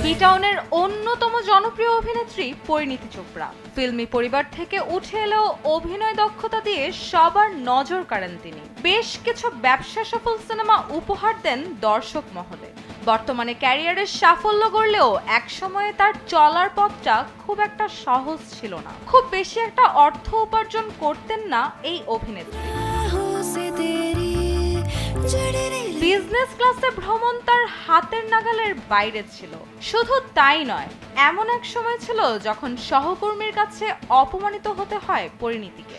বি-টাউনের অন্যতম জনপ্রিয় অভিনেত্রী পরিণীতি চোপড়া ফিল্মি পরিবার থেকে উঠে এলেও অভিনয় দক্ষতা দিয়ে সবার নজর কাড়েন তিনি। বেশ কিছু ব্যবসা সফল সিনেমা উপহার দেন দর্শক মহলে। বর্তমানে ক্যারিয়ারের সাফল্য গড়লেও একসময়ে তার চলার পথটা খুব একটা সহজ ছিল না। খুব বেশি একটা অর্থ উপার্জন করতেন না এই অভিনেত্রী। বিজনেস ক্লাসে ভ্রমণ তার হাতের নাগালের বাইরে ছিল। শুধু তাই নয়, এমন এক সময় ছিল যখন সহকর্মীর কাছে অপমানিত হতে হয় পরিণীতিকে।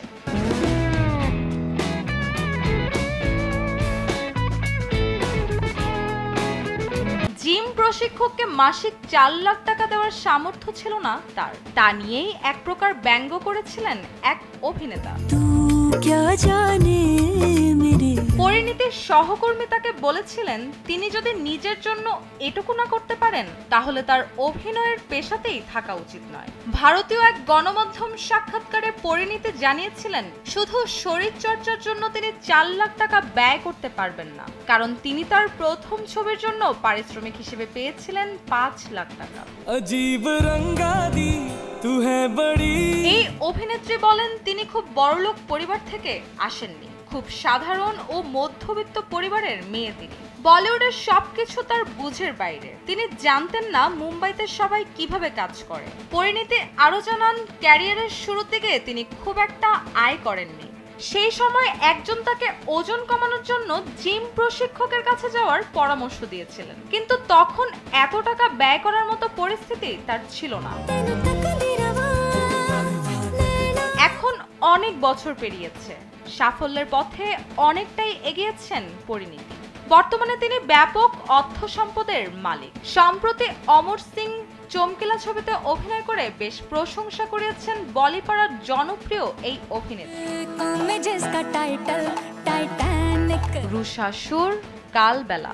জিম প্রশিক্ষককে মাসিক ৪ লাখ টাকা দেওয়ার সামর্থ্য ছিল না তার। তা নিয়েই এক প্রকার ব্যঙ্গ করেছিলেন এক অভিনেতা। পরিণীতির সহকর্মী তাকে বলেছিলেন তিনি যদি নিজের জন্য এটুকু না করতে পারেন তাহলে তার অভিনয়ের পেশাতেই থাকা উচিত নয়। ভারতীয় এক গণমাধ্যম সাক্ষাৎকারে পরিণীতি জানিয়েছিলেন শুধু শরীর চর্চার জন্য তিনি ৪ লাখ টাকা ব্যয় করতে পারবেন না, কারণ তিনি তার প্রথম ছবির জন্য পারিশ্রমিক হিসেবে পেয়েছিলেন ৫ লাখ টাকা। এই অভিনেত্রী বলেন তিনি খুব বড়লোক পরিবার থেকে আসেননি, খুব সাধারণ ও মধ্যবিত্ত পরিবারের মেয়ে তিনি। বলিউডের সবকিছু তার বুঝের বাইরে। তিনি জানতেন না মুম্বাইতে সবাই কিভাবে কাজ করে। পরিণীতি আরো জানান ক্যারিয়ারের শুরুর দিকে তিনি খুব একটা আয় করেননি। সেই সময় একজন তাকে ওজন কমানোর জন্য জিম প্রশিক্ষকের কাছে যাওয়ার পরামর্শ দিয়েছিলেন, কিন্তু তখন এত টাকা ব্যয় করার মতো পরিস্থিতি তার ছিল না। এখন অনেক বছর পেরিয়েছে, সাফল্যের পথে অনেকটাই এগিয়েছেন পরিণীতি। বর্তমানে তিনি ব্যাপক অর্থ সম্পদের মালিক। সম্প্রতি অমর সিং চমকিলা ছবিতে অভিনয় করে বেশ প্রশংসা করেছেন বলিপাড়ার জনপ্রিয় এই অভিনেত্রী। রুষা সুর, কালবেলা।